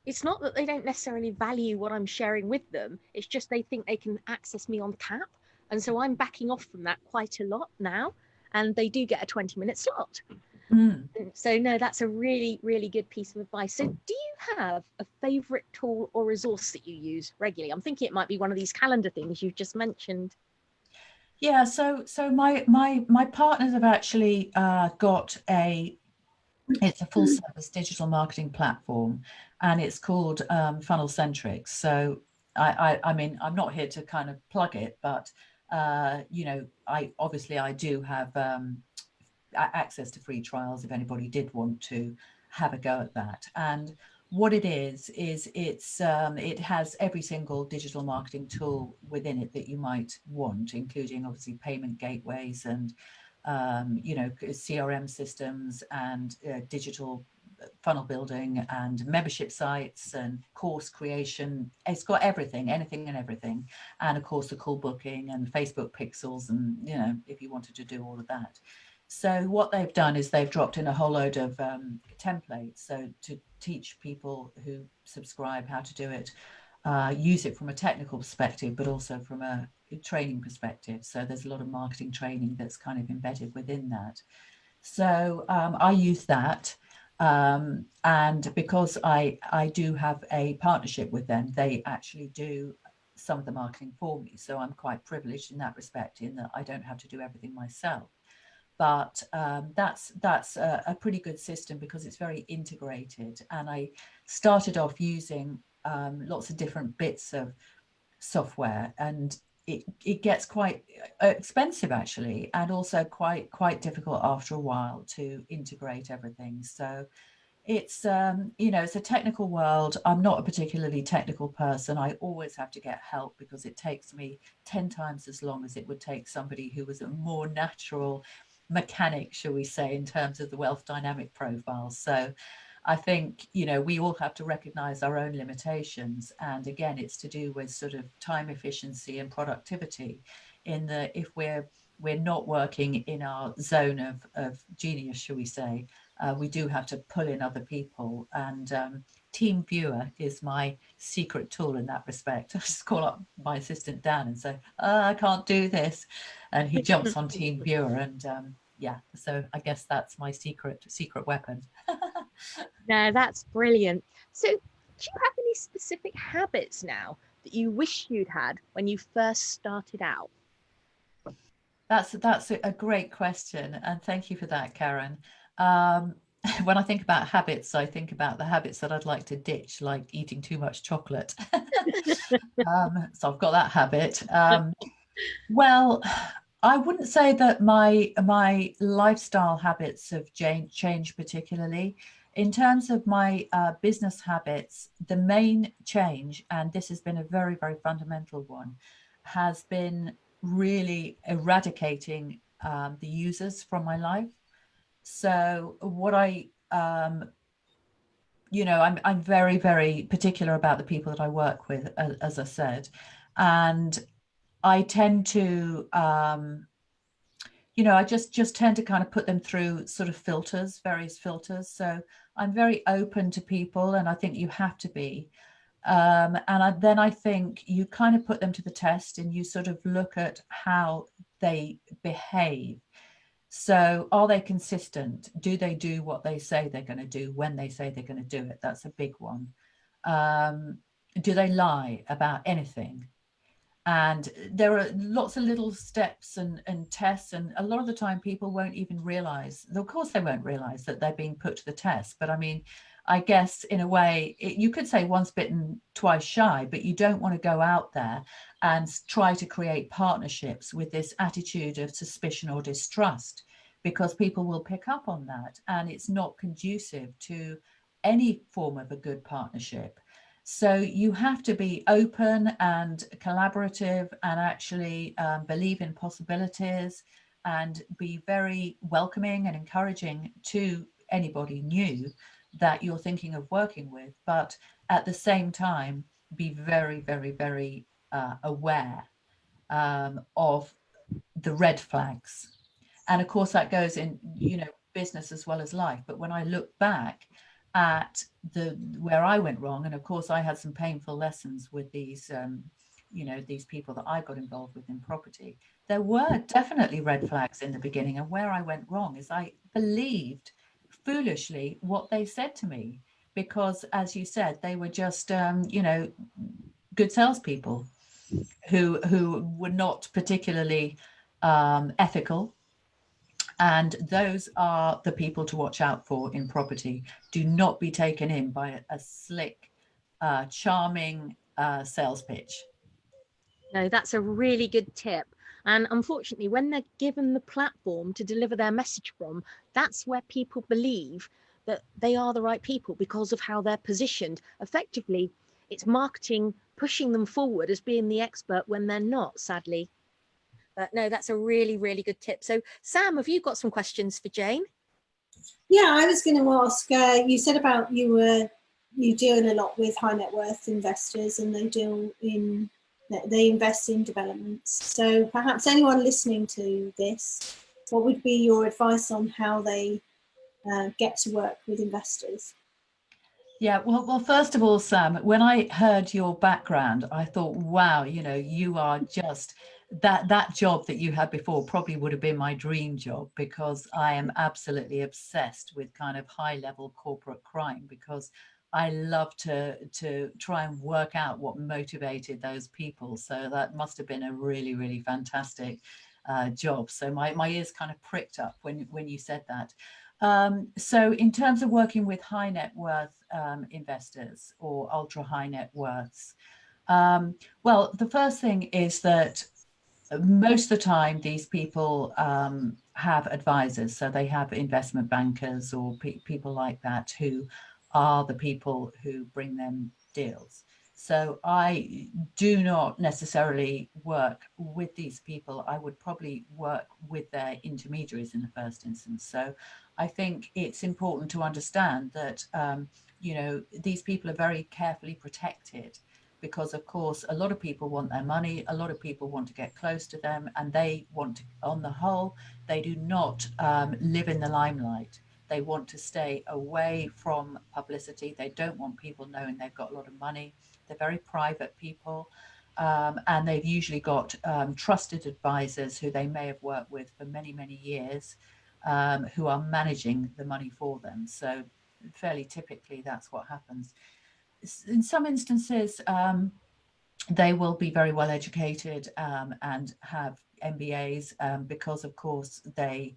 it's not that they don't necessarily value what I'm sharing with them. It's just they think they can access me on tap. And so I'm backing off from that quite a lot now. And they do get a 20-minute slot. Mm. So no, that's a really, really good piece of advice. So do you have a favorite tool or resource that you use regularly? I'm thinking it might be one of these calendar things you've just mentioned. Yeah, so my partners have actually got it's a full service digital marketing platform, and it's called Funnel Centric. So I mean, I'm not here to kind of plug it, but you know, I do have access to free trials if anybody did want to have a go at that. And what it is it has every single digital marketing tool within it that you might want, including obviously payment gateways and you know, CRM systems and digital funnel building and membership sites and course creation. It's got everything, anything and everything. And of course the call booking and Facebook pixels, and you know, if you wanted to do all of that. So what they've done is they've dropped in a whole load of templates, so to teach people who subscribe how to do it, use it from a technical perspective, but also from a training perspective. So there's a lot of marketing training that's kind of embedded within that. So I use that. And because I do have a partnership with them, they actually do some of the marketing for me. So I'm quite privileged in that respect, in that I don't have to do everything myself. But that's a pretty good system because it's very integrated. And I started off using lots of different bits of software, and it gets quite expensive actually, and also quite difficult after a while to integrate everything. So it's you know, it's a technical world. I'm not a particularly technical person. I always have to get help because it takes me 10 times as long as it would take somebody who was a more natural mechanic, shall we say, in terms of the wealth dynamic profile. So I think, you know, we all have to recognize our own limitations. And again, it's to do with sort of time efficiency and productivity, in that if we're not working in our zone of genius, shall we say, we do have to pull in other people. And Team Viewer is my secret tool in that respect. I just call up my assistant Dan and say, I can't do this, and he jumps on Team Viewer. And yeah, so I guess that's my secret weapon. No, that's brilliant. So do you have any specific habits now that you wish you'd had when you first started out? That's a great question, and thank you for that, Karen. When I think about habits, I think about the habits that I'd like to ditch, like eating too much chocolate. So I've got that habit. Well, I wouldn't say that my lifestyle habits have changed particularly. In terms of my business habits, the main change, and this has been a very, very fundamental one, has been really eradicating the users from my life. So what you know, I'm very, very particular about the people that I work with, as I said, and I tend to, you know, I just tend to kind of put them through sort of filters, various filters. So I'm very open to people, and I think you have to be. And then I think you kind of put them to the test, and you sort of look at how they behave. So are they consistent? Do they do what they say they're going to do when they say they're going to do it? That's a big one. Do they lie about anything? And there are lots of little steps and tests, and a lot of the time people won't even realize, of course they won't realize that they're being put to the test. But I mean, I guess in a way, you could say once bitten, twice shy, but you don't want to go out there and try to create partnerships with this attitude of suspicion or distrust, because people will pick up on that, and it's not conducive to any form of a good partnership. So you have to be open and collaborative, and actually believe in possibilities, and be very welcoming and encouraging to anybody new that you're thinking of working with. But at the same time, be very, very, very aware of the red flags. And of course that goes in, you know, business as well as life. But when I look back at where I went wrong, and of course I had some painful lessons with these, you know, these people that I got involved with in property, there were definitely red flags in the beginning. And where I went wrong is I believed foolishly what they said to me, because as you said, they were just, you know, good salespeople who were not particularly ethical. And those are the people to watch out for in property. Do not be taken in by a slick, charming sales pitch. No, that's a really good tip. And unfortunately, when they're given the platform to deliver their message from, that's where people believe that they are the right people because of how they're positioned. Effectively, it's marketing pushing them forward as being the expert when they're not, sadly. But no, that's a really, really good tip. So, Sam, have you got some questions for Jane? Yeah, I was going to ask, you said about you deal a lot with high net worth investors, and they invest in developments. So perhaps anyone listening to this, what would be your advice on how they get to work with investors? Yeah, well, first of all, Sam, when I heard your background, I thought, wow, you know, you are just that job that you had before probably would have been my dream job, because I am absolutely obsessed with kind of high level corporate crime, because I love to try and work out what motivated those people. So that must have been a really, really fantastic job. So my ears kind of pricked up when you said that. So in terms of working with high net worth investors or ultra high net worths, well, the first thing is that most of the time these people have advisors. So they have investment bankers or people like that who are the people who bring them deals. So I do not necessarily work with these people. I would probably work with their intermediaries in the first instance. So I think it's important to understand that, you know, these people are very carefully protected, because of course a lot of people want their money, a lot of people want to get close to them, and they want to, on the whole, they do not live in the limelight. They want to stay away from publicity. They don't want people knowing they've got a lot of money. They're very private people, and they've usually got trusted advisors who they may have worked with for many, many years, who are managing the money for them. So fairly typically that's what happens. In some instances, they will be very well educated and have MBAs, because of course they,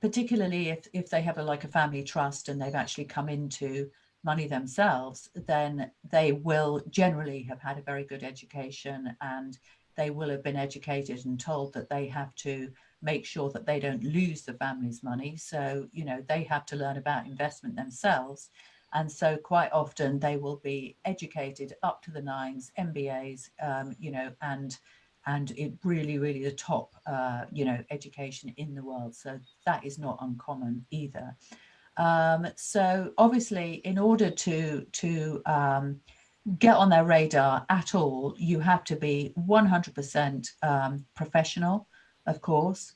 particularly if they have like a family trust and they've actually come into money themselves, then they will generally have had a very good education, and they will have been educated and told that they have to make sure that they don't lose the family's money. So, you know, they have to learn about investment themselves. And so quite often they will be educated up to the nines, MBAs, you know, and it really, really the top, you know, education in the world. So that is not uncommon either. So obviously, in order to get on their radar at all, you have to be 100% professional, of course.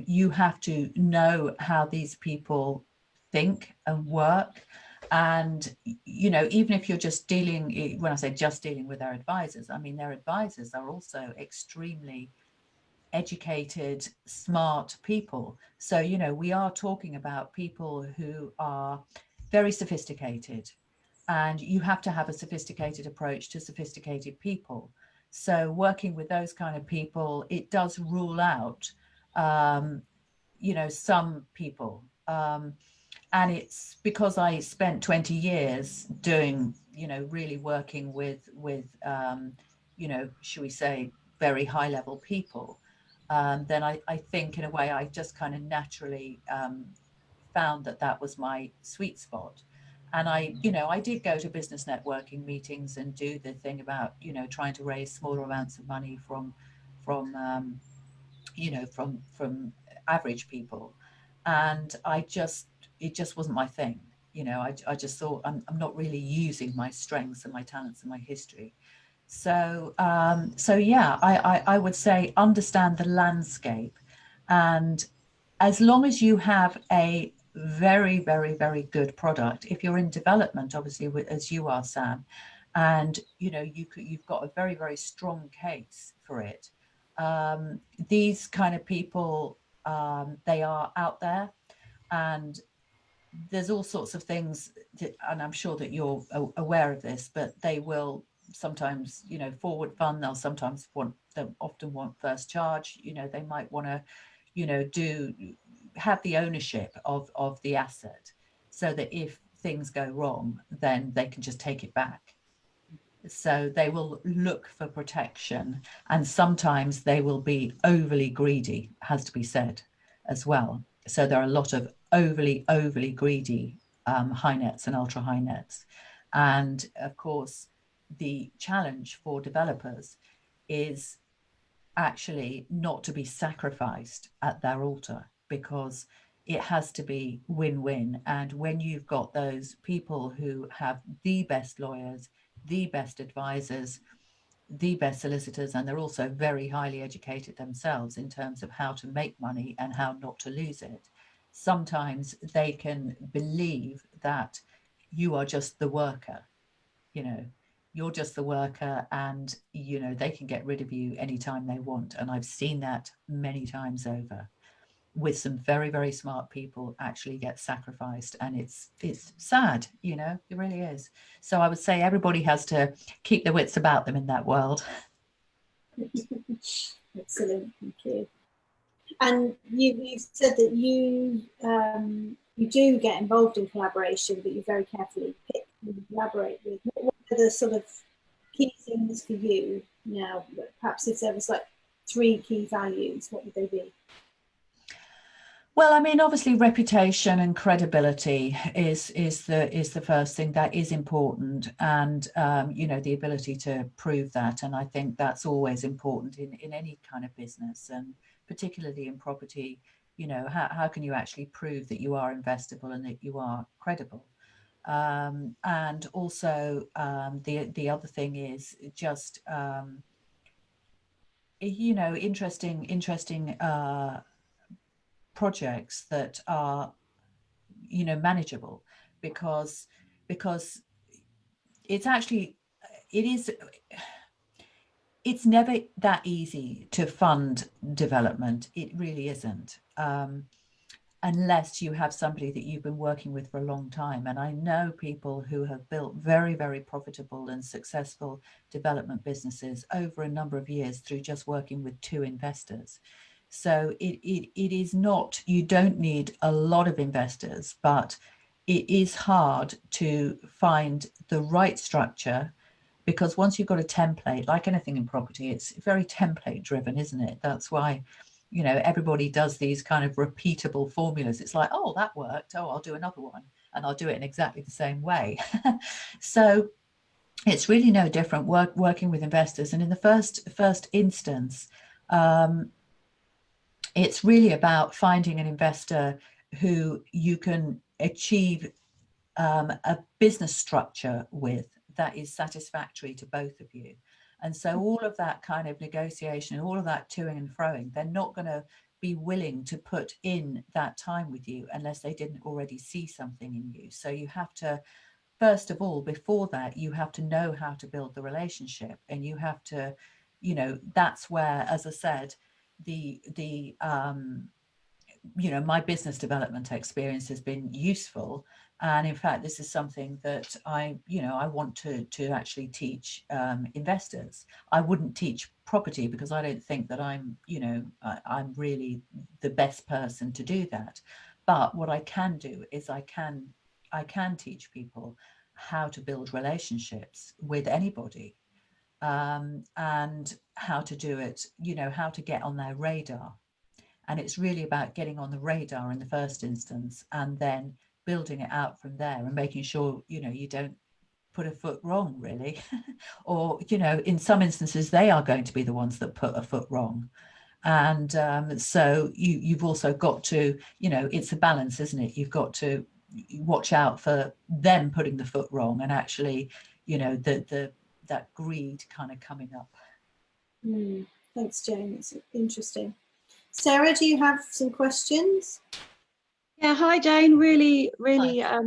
You have to know how these people think and work. And, you know, even if you're just dealing, when I say just dealing with their advisors, I mean, their advisors are also extremely educated, smart people. So, you know, we are talking about people who are very sophisticated, and you have to have a sophisticated approach to sophisticated people. So working with those kind of people, it does rule out, you know, some people. And it's because I spent 20 years doing, you know, really working with you know, should we say, very high level people. Then I think in a way I just kind of naturally found that that was my sweet spot. And I, you know, I did go to business networking meetings and do the thing about, you know, trying to raise smaller amounts of money from you know, from average people. And it just wasn't my thing. You know, I just thought I'm not really using my strengths and my talents and my history. So so yeah, I would say understand the landscape, and as long as you have a very, very, very good product, if you're in development, obviously, as you are, Sam, and you know you've got a very, very strong case for it, these kind of people, they are out there, and there's all sorts of things that, and I'm sure that you're aware of this, but they will sometimes, you know, forward fund, they'll sometimes they'll often want first charge, you know, they might want to, you know, have the ownership of the asset, so that if things go wrong, then they can just take it back. So they will look for protection, and sometimes they will be overly greedy, has to be said as well. So there are a lot of overly greedy high nets and ultra high nets. And of course, the challenge for developers is actually not to be sacrificed at their altar, because it has to be win-win. And when you've got those people who have the best lawyers, the best advisors, the best solicitors, and they're also very highly educated themselves in terms of how to make money and how not to lose it, sometimes they can believe that you are just the worker, you know, you're just the worker, and you know they can get rid of you anytime they want. And I've seen that many times over, with some very, very smart people actually get sacrificed, and it's sad, you know, it really is. So I would say everybody has to keep their wits about them in that world. Excellent, thank you. And you said that you do get involved in collaboration, but you very carefully pick who you collaborate with. What are the sort of key things for you now? Perhaps if there was like 3 key values, what would they be? Well, I mean, obviously, reputation and credibility is the first thing that is important, and you know, the ability to prove that. And I think that's always important in any kind of business, and particularly in property. You know, how can you actually prove that you are investable and that you are credible? And also, the other thing is just you know, interesting projects that are, you know, manageable, because it's actually, it's never that easy to fund development. It really isn't, unless you have somebody that you've been working with for a long time. And I know people who have built very, very profitable and successful development businesses over a number of years through just working with 2 investors. So it is not, you don't need a lot of investors, but it is hard to find the right structure, because once you've got a template, like anything in property, it's very template driven, isn't it? That's why, you know, everybody does these kind of repeatable formulas. It's like, oh, that worked. Oh, I'll do another one, and I'll do it in exactly the same way. So it's really no different working with investors. And in the first instance, it's really about finding an investor who you can achieve a business structure with that is satisfactory to both of you. And so all of that kind of negotiation, all of that toing and froing, they're not going to be willing to put in that time with you unless they didn't already see something in you. So you have to, first of all, before that, you have to know how to build the relationship, and you have to, you know, that's where, as I said, the you know, my business development experience has been useful. And in fact, this is something that I want to actually teach investors. I wouldn't teach property because I don't think that I'm really the best person to do that. But what I can do is I can teach people how to build relationships with anybody, and how to do it, you know, how to get on their radar. And it's really about getting on the radar in the first instance, and then building it out from there, and making sure, you know, you don't put a foot wrong, really. Or, you know, in some instances, they are going to be the ones that put a foot wrong. And so you've also got to, you know, it's a balance, isn't it? You've got to watch out for them putting the foot wrong, and actually, you know, the that greed kind of coming up. Thanks, Jane. It's interesting. Sarah, do you have some questions? Yeah, hi Jane. Really Hi.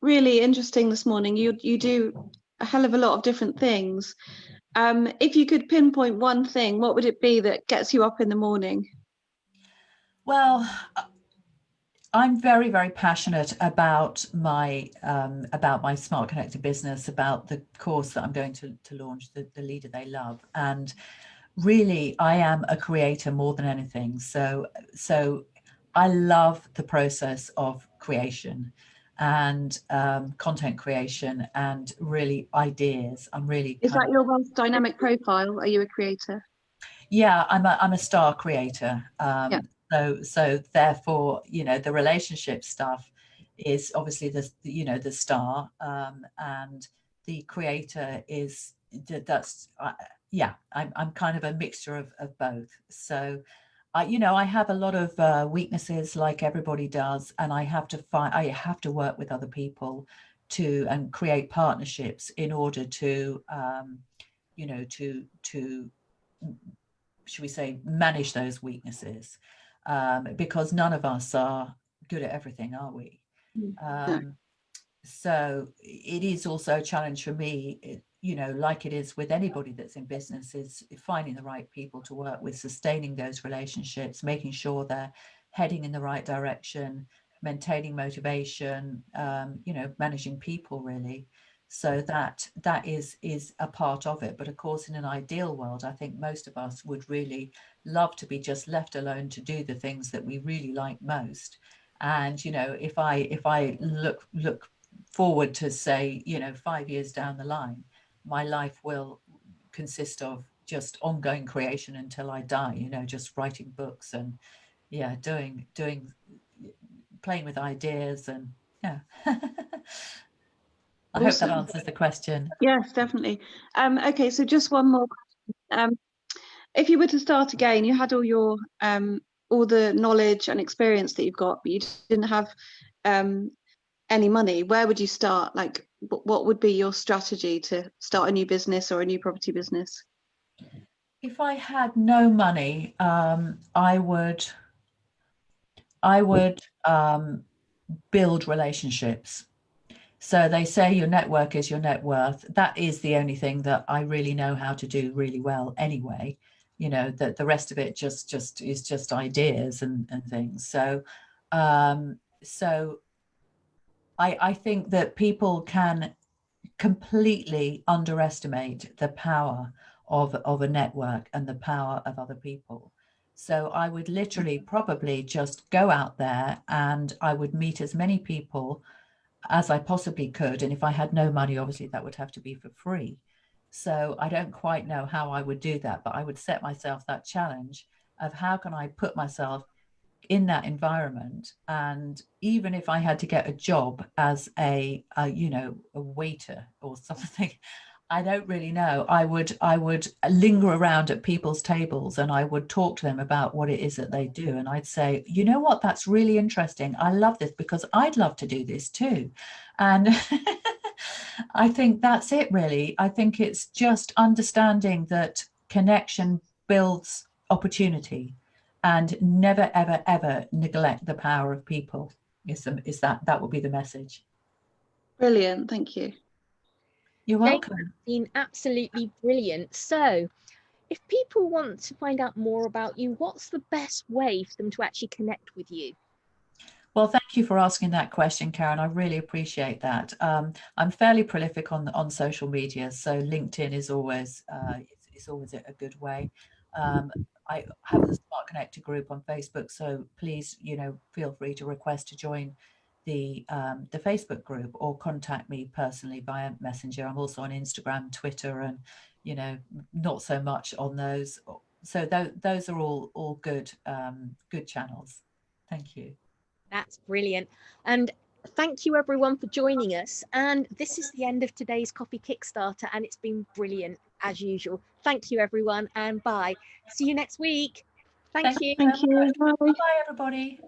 really interesting this morning. You do a hell of a lot of different things. If you could pinpoint one thing, what would it be that gets you up in the morning? Well, I'm very, very passionate about my smart connected business, about the course that I'm going to launch, the Leader They Love. And really, I am a creator more than anything. So I love the process of creation and content creation and really ideas. I'm really Is that your most dynamic profile? Are you a creator? Yeah, I'm a star creator. Yeah. So therefore, the relationship stuff is obviously the star, and the creator is that's yeah. I'm kind of a mixture of both. So I have a lot of weaknesses, like everybody does, and I have to work with other people and create partnerships in order to to should we say, manage those weaknesses, because none of us are good at everything, are we? No. So it is also a challenge for me, like it is with anybody that's in business, is finding the right people to work with, sustaining those relationships, making sure they're heading in the right direction, maintaining motivation, managing people really. So that is a part of it. But of course, in an ideal world, I think most of us would really love to be just left alone to do the things that we really like most. And if I look forward to, say, 5 years down the line, my life will consist of just ongoing creation until I die, just writing books and doing playing with ideas, and yeah. I hope that answers the question. Yes, definitely. Okay, so just one more question. If you were to start again, you had all the knowledge and experience that you've got, but you didn't have any money, where would you start? Like, what would be your strategy to start a new business or a new property business? If I had no money, I would build relationships. So they say your network is your net worth. That is the only thing that I really know how to do really well anyway. That the rest of it just is just ideas and things. So I think that people can completely underestimate the power of a network and the power of other people. So I would literally probably just go out there and I would meet as many people as I possibly could. And if I had no money, obviously that would have to be for free. So I don't quite know how I would do that, but I would set myself that challenge of how can I put myself in that environment. And even if I had to get a job as a waiter or something, I don't really know. I would linger around at people's tables and I would talk to them about what it is that they do. And I'd say, you know what, that's really interesting. I love this because I'd love to do this too. And I think that's it really. I think it's just understanding that connection builds opportunity, and never, ever, ever neglect the power of people. That would be the message. Brilliant, thank you. You're welcome. That's been absolutely brilliant. So if people want to find out more about you, what's the best way for them to actually connect with you? Well, thank you for asking that question, Karen. I really appreciate that. I'm fairly prolific on social media, so LinkedIn is always it's always a good way. I have the Smart Connected group on Facebook, so please, feel free to request to join the Facebook group or contact me personally via Messenger. I'm also on Instagram, Twitter, and not so much on those. So those are all good good channels. Thank you. That's brilliant. And thank you everyone for joining us. And this is the end of today's Coffee Kickstarter, and it's been brilliant as usual. Thank you everyone, and bye. See you next week. Thank you. Thank you. Bye. Bye everybody.